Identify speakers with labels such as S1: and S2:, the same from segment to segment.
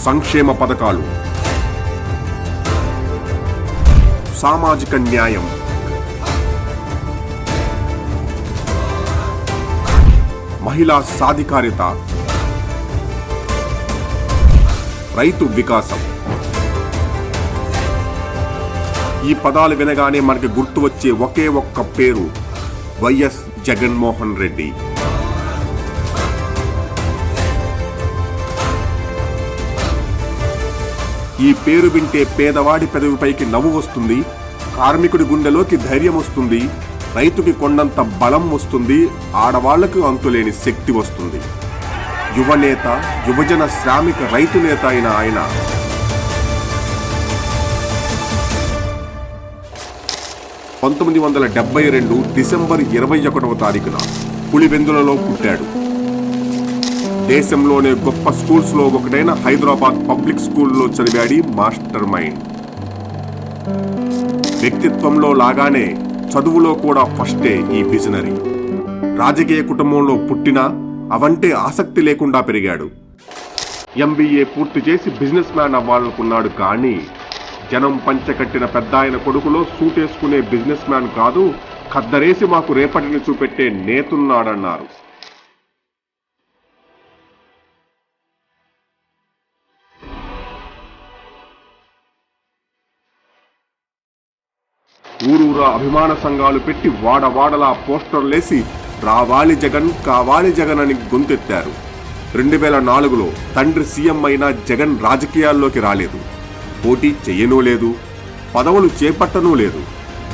S1: సంక్షేమ పథకాలు, సామాజిక న్యాయం, మహిళా సాధికారిత, రైతు వికాసం. ఈ పదాలు వినగానే మనకి గుర్తు వచ్చే ఒకే ఒక్క పేరు వైఎస్ జగన్మోహన్ రెడ్డి. ఈ పేరు వింటే పేదవాడి పెదవిపైకి నవ్వు వస్తుంది, కార్మికుడి గుండెలోకి ధైర్యం వస్తుంది, రైతుకి కొండంత బలం వస్తుంది, ఆడవాళ్లకు అంతులేని శక్తి వస్తుంది. యువనేత, యువజన శ్రామిక రైతు నేత అయిన ఆయన 1972 డిసెంబర్ 21వ తారీఖున పులివెందులలో పుట్టాడు. దేశంలోనే గొప్ప స్కూల్స్ లో ఒకటైన హైదరాబాద్ పబ్లిక్ స్కూల్లో చదివాడి మాస్టర్ మైండ్. వ్యక్తిత్వంలో లాగానే చదువులో కూడా ఫస్టే ఈ విజనరీ. రాజకీయ కుటుంబంలో పుట్టినా అవంటే ఆసక్తి లేకుండా పెరిగాడు. MBA పూర్తి చేసి బిజినెస్ మ్యాన్ అవ్వాలనుకున్నాడు. కానీ జనం పంచకట్టిన పెద్దాయన కొడుకులో సూటేసుకునే బిజినెస్ మ్యాన్ కాదు, ఖద్దరేసి మాకు రేపటిని చూపెట్టే నేతున్నాడన్నారు. ఊరూరా అభిమాన సంఘాలు పెట్టి వాడవాడలా పోస్టర్లేసి రావాలి జగన్, కావాలి జగన్ అని గొంతెత్తారు. 2004లో తండ్రి సీఎం అయినా జగన్ రాజకీయాల్లోకి రాలేదు, పోటీ చెయ్యనూ లేదు, పదవులు చేపట్టనూ లేదు.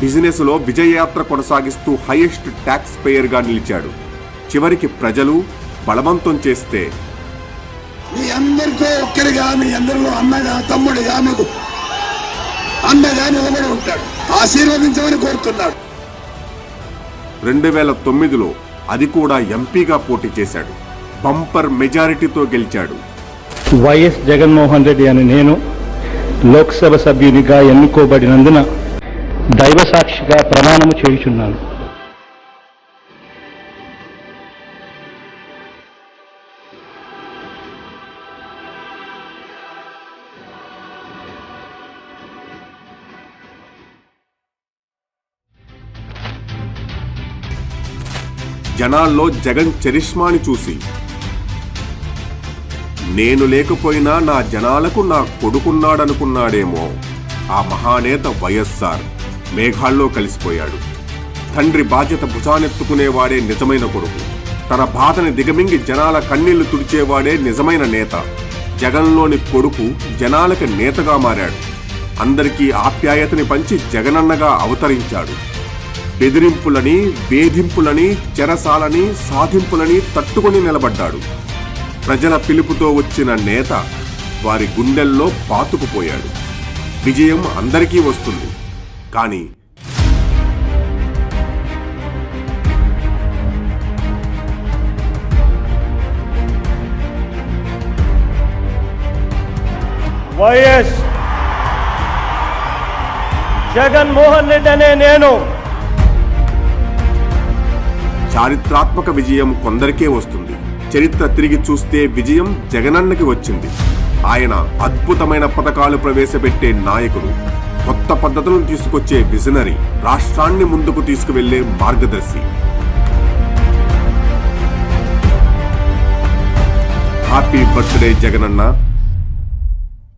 S1: బిజినెస్ లో విజయయాత్ర కొనసాగిస్తూ హైయెస్ట్ ట్యాక్స్ పేయర్ గా నిలిచాడు. చివరికి ప్రజలు బలవంతం చేస్తే
S2: మీ అందరితో ఒక్కరిగా, మీ అందరిలో అన్నగా తమ్ముడిగా మీకు అండగా నిలబడి ఉంటాడు, ఆశీర్వదించమని కోరుతున్నాడు.
S1: 2009లో అది కూడా ఎంపీగా పోటీ చేశాడు. బంపర్ మెజారిటీతో గెలిచాడు.
S3: వైఎస్ జగన్మోహన్ రెడ్డి అని నేను లోక్సభ సభ్యునిగా ఎన్నుకోబడినందున దైవసాక్షిగా ప్రమాణము చేయుచున్నాను.
S1: జనాల్లో జగన్ చరిష్మాని చూసి నేను లేకపోయినా నా జనాలకు నా కొడుకున్నాడనుకున్నాడేమో ఆ మహానేత వైఎస్ఆర్ మేఘాల్లో కలిసిపోయాడు. తండ్రి బాధ్యత భుజానెత్తుకునేవాడే నిజమైన కొడుకు. తన బాధని దిగమింగి జనాల కన్నీళ్లు తుడిచేవాడే నిజమైన నేత. జగన్లోని కొడుకు జనాలకి నేతగా మారాడు. అందరికీ ఆప్యాయతని పంచి జగనన్నగా అవతరించాడు. బెదిరింపులని, వేధింపులని, చెరసాలని, సాధింపులని తట్టుకొని నిలబడ్డాడు. ప్రజల పిలుపుతో వచ్చిన నేత వారి గుండెల్లో పాతుకుపోయాడు. విజయం అందరికీ వస్తుంది, కానీ
S3: వైఎస్ జగన్మోహన్ రెడ్డి అనే నేను
S1: చారిత్రాత్మక విజయం కొందరికే వస్తుంది. చరిత్ర తిరిగి చూస్తే విజయం జగనన్నకి వచ్చింది. ఆయన అద్భుతమైన పథకాలు ప్రవేశపెట్టే నాయకుడు, కొత్త పద్ధతులను తీసుకొచ్చే విజనరీ, రాష్ట్రాన్ని ముందుకు తీసుకువెళ్లే మార్గదర్శి. Happy birthday Jagananna.